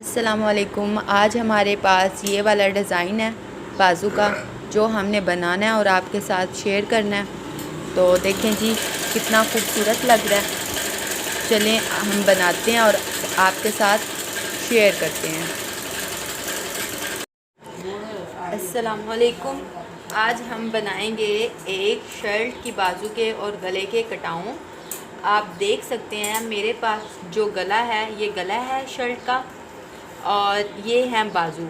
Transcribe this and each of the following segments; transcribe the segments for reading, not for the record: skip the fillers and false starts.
अस्सलामुअलैकुम। आज हमारे पास ये वाला डिज़ाइन है बाजू का जो हमने बनाना है और आपके साथ शेयर करना है। तो देखें जी कितना खूबसूरत लग रहा है। चलें हम बनाते हैं और आपके साथ शेयर करते हैं। अस्सलामुअलैकुम। आज हम बनाएंगे एक शर्ट की बाजू के और गले के कटाऊँ। आप देख सकते हैं मेरे पास जो गला है ये गला है शर्ट का और ये हैं बाजू।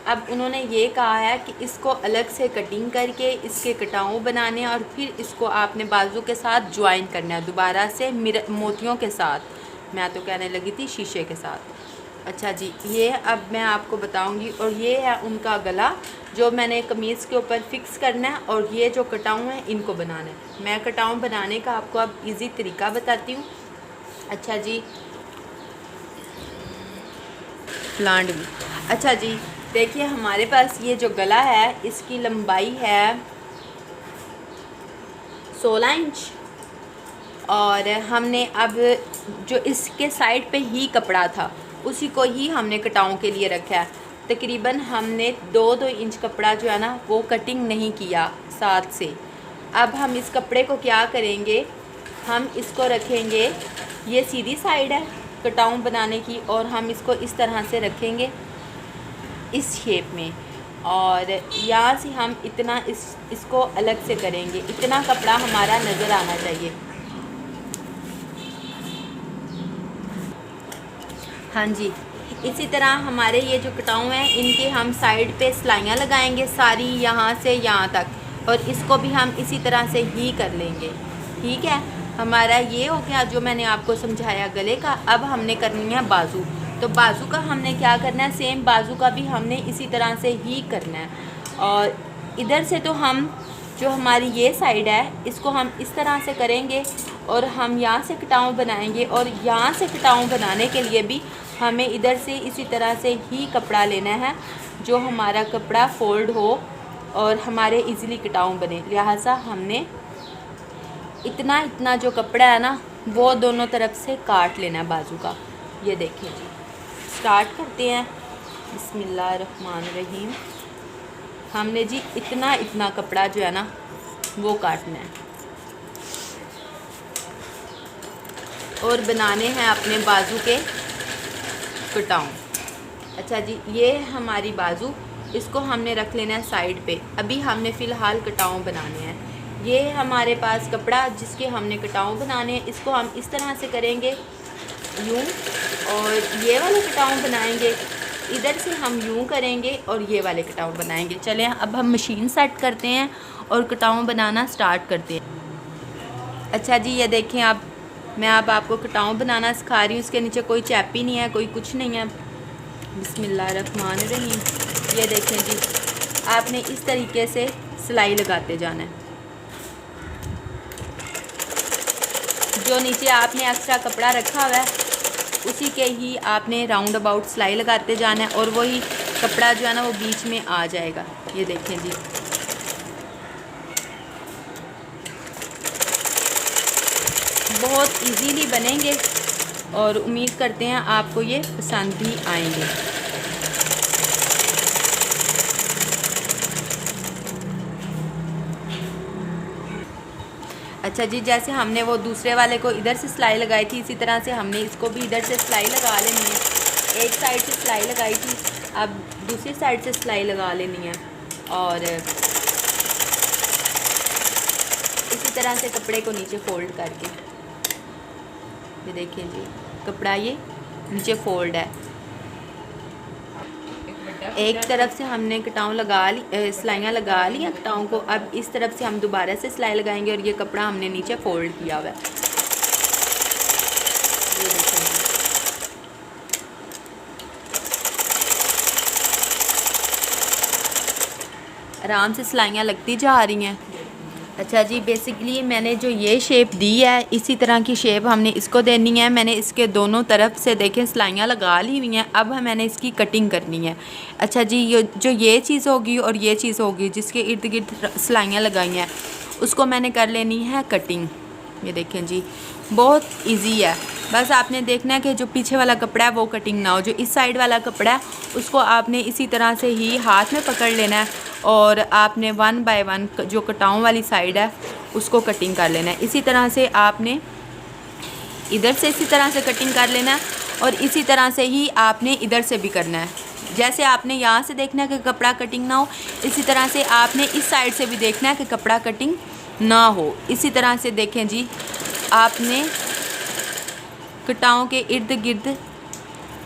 अब उन्होंने ये कहा है कि इसको अलग से कटिंग करके इसके कटाऊ बनाने और फिर इसको आपने बाजू के साथ ज्वाइन करना है दोबारा से मोतियों के साथ। मैं तो कहने लगी थी शीशे के साथ। अच्छा जी, ये अब मैं आपको बताऊंगी। और ये है उनका गला जो मैंने कमीज़ के ऊपर फिक्स करना है और ये जो कटाऊ हैं इनको बनाना है। मैं कटाऊ बनाने का आपको अब इजी तरीका बताती हूँ। अच्छा जी, प्लांट भी। अच्छा जी, देखिए हमारे पास ये जो गला है इसकी लंबाई है 16 इंच और हमने अब जो इसके साइड पे ही कपड़ा था उसी को ही हमने कटाओं के लिए रखा है। तकरीबन हमने 2-2 इंच कपड़ा जो है ना वो कटिंग नहीं किया साथ से। अब हम इस कपड़े को क्या करेंगे, हम इसको रखेंगे, ये सीधी साइड है कटाऊ बनाने की और हम इसको इस तरह से रखेंगे इस शेप में और यहाँ से हम इतना इसको अलग से करेंगे। इतना कपड़ा हमारा नज़र आना चाहिए। हाँ जी, इसी तरह हमारे ये जो कटाऊ हैं इनके हम साइड पे सिलाइयाँ लगाएंगे सारी यहाँ से यहाँ तक और इसको भी हम इसी तरह से ही कर लेंगे। ठीक है, हमारा ये हो गया जो मैंने आपको समझाया गले का। अब हमने करनी है बाजू। तो बाजू का हमने क्या करना है, सेम बाजू का भी हमने इसी तरह से ही करना है। और इधर से तो हम जो हमारी ये साइड है इसको हम इस तरह से करेंगे और हम यहाँ से कटाऊ बनाएंगे और यहाँ से कटाऊ बनाने के लिए भी हमें इधर से इसी तरह से ही कपड़ा लेना है जो हमारा कपड़ा फोल्ड हो और हमारे इजीली कटाऊ बने। लिहाजा हमने इतना जो कपड़ा है ना वो दोनों तरफ से काट लेना है बाजू का। ये देखें जी, स्टार्ट करते हैं। बिस्मिल्लाहिर्रहमानिर्रहीम। हमने जी इतना कपड़ा जो है ना वो काटना है और बनाने हैं अपने बाजू के कटाऊ। अच्छा जी, ये हमारी बाजू, इसको हमने रख लेना है साइड पे। अभी हमने फ़िलहाल कटाऊ बनाने हैं। ये हमारे पास कपड़ा जिसके हमने कटाऊ बनाने हैं, इसको हम इस तरह से करेंगे यूँ और ये वाले कटाऊ बनाएंगे। इधर से हम यूँ करेंगे और ये वाले कटाऊ बनाएंगे। चलें अब हम मशीन सेट करते हैं और कटाऊ बनाना स्टार्ट करते हैं। अच्छा जी, ये देखें आप, मैं अब आपको कटाऊ बनाना सिखा रही हूँ। इसके नीचे कोई चैपी नहीं है, कोई कुछ नहीं है। बिस्मिल्लाहिर्रहमानिर्रहीम। ये देखें जी, आपने इस तरीके से सिलाई लगाते जाना है। जो नीचे आपने एक्स्ट्रा कपड़ा रखा हुआ है उसी के ही आपने राउंड अबाउट सिलाई लगाते जाना है और वही कपड़ा जो है ना वो बीच में आ जाएगा। ये देखें जी, बहुत इजीली बनेंगे और उम्मीद करते हैं आपको ये पसंद भी आएंगे। अच्छा जी, जैसे हमने वो दूसरे वाले को इधर से सिलाई लगाई थी इसी तरह से हमने इसको भी इधर से सिलाई लगा लेनी है। एक साइड से सिलाई लगाई थी, अब दूसरी साइड से सिलाई लगा लेनी है और इसी तरह से कपड़े को नीचे फोल्ड करके, ये देखिए जी कपड़ा ये नीचे फोल्ड है। एक तरफ से हमने कटाऊ लगा ली, सिलाइयाँ लगा ली हैं कटाऊ को। अब इस तरफ से हम दोबारा से सिलाई लगाएंगे और ये कपड़ा हमने नीचे फोल्ड किया हुआ है। ये देखेंगे, आराम से सिलाइयाँ लगती जा रही हैं। अच्छा जी, बेसिकली मैंने जो ये शेप दी है इसी तरह की शेप हमने इसको देनी है। मैंने इसके दोनों तरफ से देखें सिलाइयाँ लगा ली हुई हैं। अब मैंने इसकी कटिंग करनी है। अच्छा जी, ये चीज़ होगी और ये चीज़ होगी जिसके इर्द गिर्द सिलाइयाँ लगाई हैं उसको मैंने कर लेनी है कटिंग। ये देखें जी, बहुत इजी है। बस आपने देखना है कि जो पीछे वाला कपड़ा है वो कटिंग ना हो, जो इस साइड वाला कपड़ा है उसको आपने इसी तरह से ही हाथ में पकड़ लेना है और आपने 1 बाय 1 जो कटाओं वाली साइड है उसको कटिंग कर लेना है। इसी तरह से आपने इधर से इसी तरह से कटिंग कर लेना है और इसी तरह से ही आपने इधर से भी करना है। जैसे आपने यहाँ से देखना है कि कपड़ा कटिंग ना हो, इसी तरह से आपने इस साइड से भी देखना है कि कपड़ा कटिंग ना हो। इसी तरह से देखें जी, आपने कटाओं के इर्द गिर्द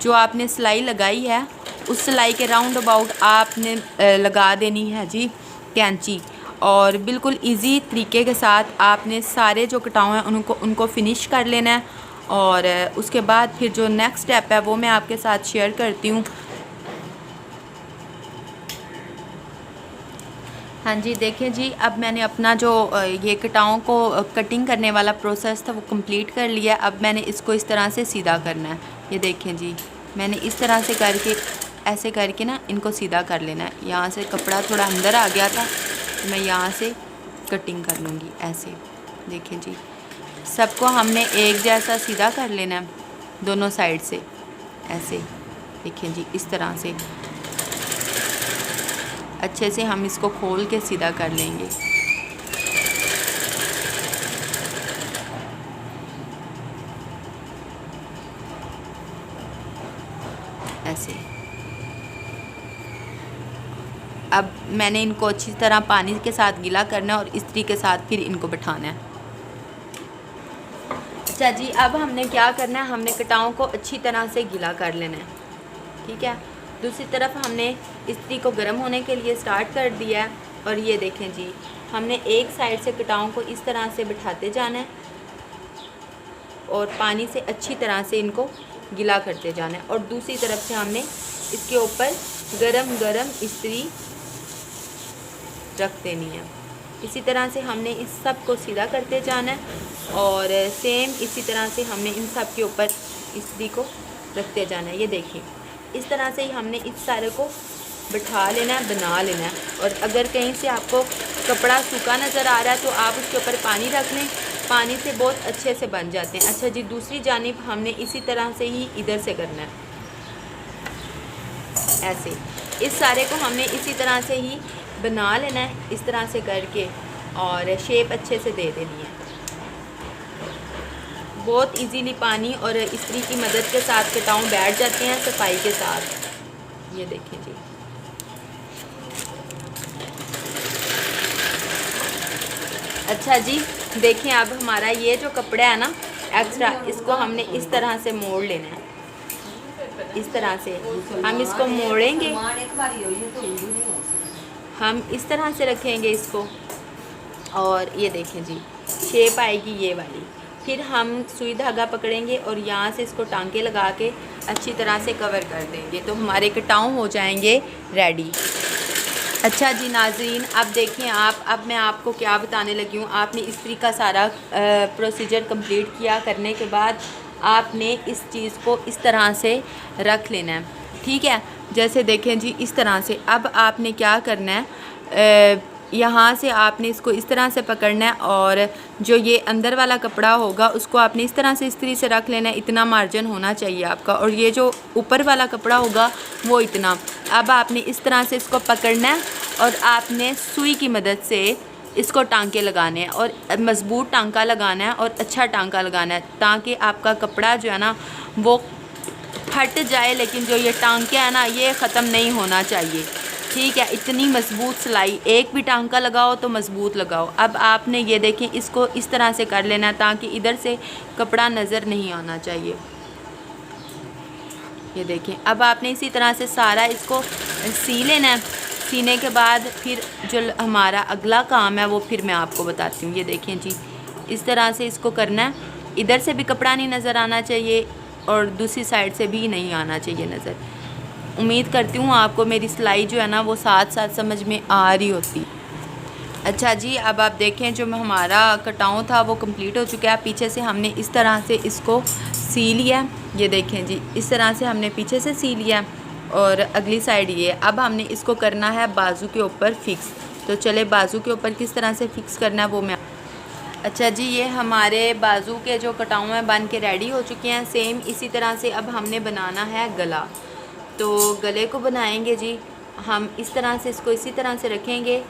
जो आपने सिलाई लगाई है उस सिलाई के राउंड अबाउट आपने लगा देनी है जी कैंची, और बिल्कुल इजी तरीके के साथ आपने सारे जो कटाव हैं उनको फिनिश कर लेना है। और उसके बाद फिर जो नेक्स्ट स्टेप है वो मैं आपके साथ शेयर करती हूँ। हाँ जी, देखें जी, अब मैंने अपना जो ये कटाओं को कटिंग करने वाला प्रोसेस था वो कंप्लीट कर लिया। अब मैंने इसको इस तरह से सीधा करना है। ये देखें जी, मैंने इस तरह से करके ऐसे करके ना इनको सीधा कर लेना है। यहाँ से कपड़ा थोड़ा अंदर आ गया था तो मैं यहाँ से कटिंग कर लूँगी ऐसे। देखें जी, सबको हमने एक जैसा सीधा कर लेना है दोनों साइड से ऐसे। देखें जी, इस तरह से अच्छे से हम इसको खोल के सीधा कर लेंगे। ऐसे अब मैंने इनको अच्छी तरह पानी के साथ गीला करना है और इस्त्री के साथ फिर इनको बिठाना है। अच्छा जी, अब हमने क्या करना है, हमने कटाओं को अच्छी तरह से गीला कर लेना है। ठीक है, दूसरी तरफ हमने इस्त्री को गर्म होने के लिए स्टार्ट कर दिया है। और ये देखें जी, हमने एक साइड से कटाओं को इस तरह से बिठाते जाना है और पानी से अच्छी तरह से इनको गीला करते जाना है। और दूसरी तरफ से हमने इसके ऊपर गरम गरम इस्त्री रख देनी है। इसी तरह से हमने इस सब को सीधा करते जाना है और सेम इसी तरह से हमने इन सब के ऊपर इस्त्री को रखते जाना है। ये देखिए, इस तरह से ही हमने इस सारे को बिठा लेना है, बना लेना है। और अगर कहीं से आपको कपड़ा सूखा नज़र आ रहा है तो आप उसके ऊपर पानी रख लें, पानी से बहुत अच्छे से बन जाते हैं। अच्छा जी, दूसरी जानिब हमने इसी तरह से ही इधर से करना है ऐसे। इस सारे को हमने इसी तरह से ही बना लेना है इस तरह से करके और शेप अच्छे से दे देनी है। बहुत इजीली पानी और इस्त्री की मदद के साथ कटाऊ बैठ जाते हैं सफाई के साथ। ये देखें जी, अच्छा जी, देखें अब हमारा ये जो कपड़ा है ना एक्स्ट्रा, इसको हमने इस तरह से मोड़ लेना है। इस तरह से हम इसको मोड़ेंगे, हम इस तरह से रखेंगे इसको और ये देखें जी, शेप आएगी ये वाली। फिर हम सुई धागा पकड़ेंगे और यहाँ से इसको टांके लगा के अच्छी तरह से कवर कर देंगे तो हमारे कटाऊ हो जाएंगे रेडी। अच्छा जी नाज़रीन, अब देखें आप, अब मैं आपको क्या बताने लगी हूँ। आपने इस्त्री का सारा प्रोसीजर कंप्लीट किया करने के बाद आपने इस चीज़ को इस तरह से रख लेना है। ठीक है, जैसे देखें जी इस तरह से। अब आपने क्या करना है, यहाँ से आपने इसको इस तरह से पकड़ना है और जो ये अंदर वाला कपड़ा होगा उसको आपने इस तरह से इस्त्री से रख लेना है। इतना मार्जिन होना चाहिए आपका, और ये जो ऊपर वाला कपड़ा होगा वो इतना। अब आपने इस तरह से इसको पकड़ना है और आपने सुई की मदद से इसको टांके लगाने हैं और मज़बूत टांका लगाना है और अच्छा टांका लगाना है ताकि आपका कपड़ा जो है ना वो फट जाए, लेकिन जो ये टांके हैं ना ये ख़त्म नहीं होना चाहिए। ठीक है, इतनी मज़बूत सिलाई, एक भी टांका लगाओ तो मज़बूत लगाओ। अब आपने ये देखें इसको इस तरह से कर लेना है ताकि इधर से कपड़ा नज़र नहीं आना चाहिए। ये देखें, अब आपने इसी तरह से सारा इसको सी लेना है। सीने के बाद फिर जो हमारा अगला काम है वो फिर मैं आपको बताती हूँ। ये देखें जी, इस तरह से इसको करना है। इधर से भी कपड़ा नहीं नज़र आना चाहिए और दूसरी साइड से भी नहीं आना चाहिए नज़र। उम्मीद करती हूँ आपको मेरी सिलाई जो है ना वो साथ साथ समझ में आ रही होती। अच्छा जी, अब आप देखें जो हमारा कटाऊ था वो कंप्लीट हो चुका है। पीछे से हमने इस तरह से इसको सी लिया। ये देखें जी, इस तरह से हमने पीछे से सी लिया और अगली साइड ये। अब हमने इसको करना है बाजू के ऊपर फिक्स। तो चले बाजू के ऊपर किस तरह से फिक्स करना है वो मैं। अच्छा जी, ये हमारे बाजू के जो कटाऊ हैं बन के रेडी हो चुके हैं। सेम इसी तरह से अब हमने बनाना है गला। तो गले को बनाएंगे जी हम इस तरह से, इसको इसी तरह से रखेंगे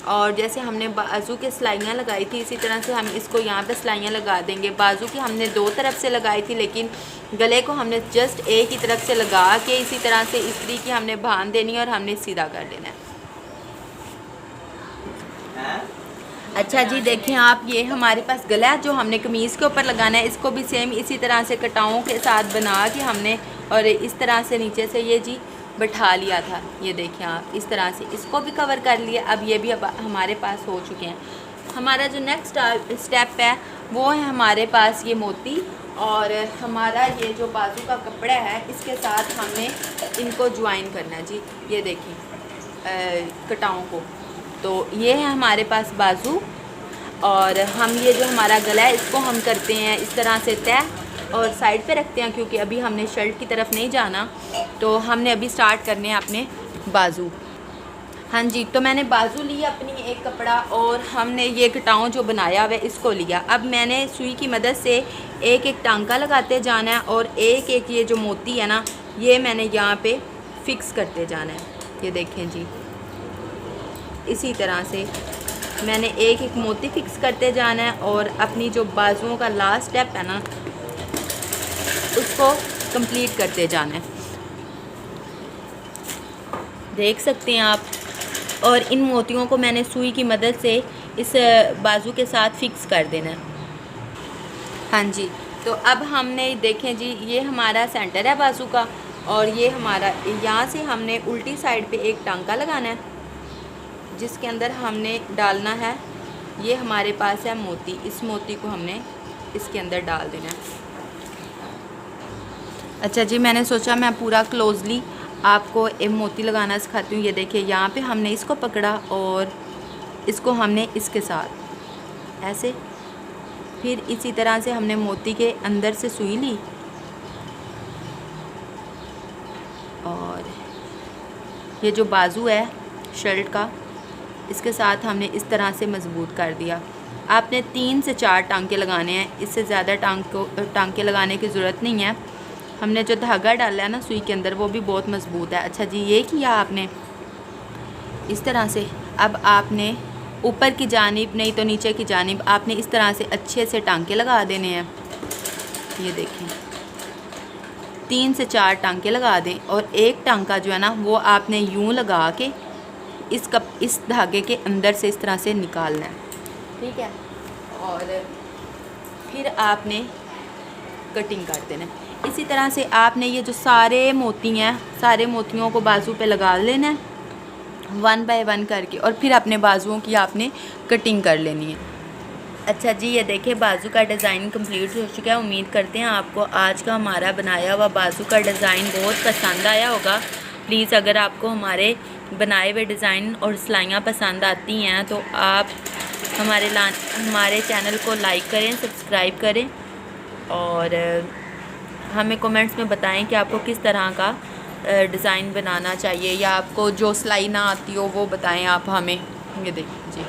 और जैसे हमने बाजू के सिलाइयाँ लगाई थी इसी तरह से हम इसको यहाँ पे सिलाइयाँ लगा देंगे। बाजू की हमने 2 तरफ से लगाई थी, लेकिन गले को हमने जस्ट एक ही तरफ से लगा के इसी तरह से इस्त्री की हमने बांध देनी है और हमने सीधा कर देना है। अच्छा जी, देखें आप, ये हमारे पास गला है जो हमने कमीज़ के ऊपर लगाना है। इसको भी सेम इसी तरह से कटाओं के साथ बना के हमने और इस तरह से नीचे से ये जी बैठा लिया था। ये देखें आप, इस तरह से इसको भी कवर कर लिया। अब ये भी अब हमारे पास हो चुके हैं। हमारा जो नेक्स्ट स्टेप है वो है हमारे पास ये मोती और हमारा ये जो बाजू का कपड़ा है इसके साथ हमने इनको ज्वाइन करना है जी। ये देखें कटाओं को। तो ये है हमारे पास बाजू और हम ये जो हमारा गला है इसको हम करते हैं इस तरह से तय और साइड पे रखते हैं, क्योंकि अभी हमने शर्ट की तरफ नहीं जाना। तो हमने अभी स्टार्ट करने हैं अपने बाजू। हाँ जी, तो मैंने बाजू लिया अपनी एक कपड़ा और हमने ये कटाऊ जो बनाया हुआ है इसको लिया। अब मैंने सुई की मदद से एक एक टांका लगाते जाना है और एक एक ये जो मोती है ना ये मैंने यहाँ पे फिक्स करते जाना है। ये देखें जी, इसी तरह से मैंने एक एक मोती फिक्स करते जाना है और अपनी जो बाजुओं का लास्ट स्टेप है ना उसको कंप्लीट करते जाना है। देख सकते हैं आप। और इन मोतियों को मैंने सुई की मदद से इस बाजू के साथ फिक्स कर देना है। हाँ जी, तो अब हमने देखें जी, ये हमारा सेंटर है बाजू का और ये हमारा यहाँ से हमने उल्टी साइड पे एक टांका लगाना है जिसके अंदर हमने डालना है, ये हमारे पास है मोती। इस मोती को हमने इसके अंदर डाल देना है। अच्छा जी, मैंने सोचा मैं पूरा क्लोजली आपको एक मोती लगाना सिखाती हूँ। ये देखिए, यहाँ पे हमने इसको पकड़ा और इसको हमने इसके साथ ऐसे, फिर इसी तरह से हमने मोती के अंदर से सुई ली और ये जो बाजू है शर्ट का इसके साथ हमने इस तरह से मजबूत कर दिया। आपने 3 से 4 टांके लगाने हैं, इससे ज़्यादा टांके लगाने की ज़रूरत नहीं है। हमने जो धागा डाला है ना सुई के अंदर वो भी बहुत मजबूत है। अच्छा जी, ये किया आपने इस तरह से। अब आपने ऊपर की जानिब नहीं तो नीचे की जानिब आपने इस तरह से अच्छे से टांके लगा देने हैं। ये देखें, 3 से 4 टांके लगा दें और एक टांका जो है ना वो आपने यूं लगा के इस धागे के अंदर से इस तरह से निकालना है, ठीक है। और फिर आपने कटिंग कर देना है। इसी तरह से आपने ये जो सारे मोती हैं सारे मोतियों को बाजू पे लगा लेना है 1 बाय 1 करके और फिर अपने बाजुओं की आपने कटिंग कर लेनी है। अच्छा जी, ये देखिए बाजू का डिज़ाइन कंप्लीट हो चुका है। उम्मीद करते हैं आपको आज का हमारा बनाया हुआ बाजू का डिज़ाइन बहुत पसंद आया होगा। प्लीज़ अगर आपको हमारे बनाए हुए डिज़ाइन और सिलाइयाँ पसंद आती हैं तो आप हमारे चैनल को लाइक करें, सब्सक्राइब करें और हमें कमेंट्स में बताएं कि आपको किस तरह का डिज़ाइन बनाना चाहिए या आपको जो सिलाई ना आती हो वो बताएं आप हमें। ये देखिए जी,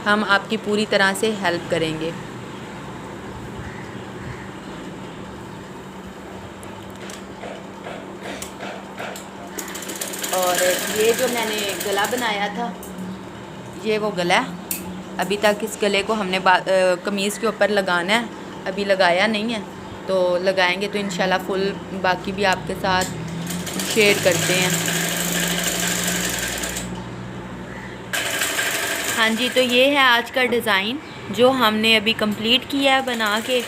हम आपकी पूरी तरह से हेल्प करेंगे। और ये जो मैंने गला बनाया था ये वो गला है। अभी तक इस गले को हमने कमीज़ के ऊपर लगाना है, अभी लगाया नहीं है, तो लगाएंगे तो इंशाल्लाह फुल बाकी भी आपके साथ शेयर करते हैं। हाँ जी, तो ये है आज का डिज़ाइन जो हमने अभी कंप्लीट किया है बना के।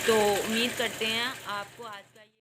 तो उम्मीद करते हैं आपको आज का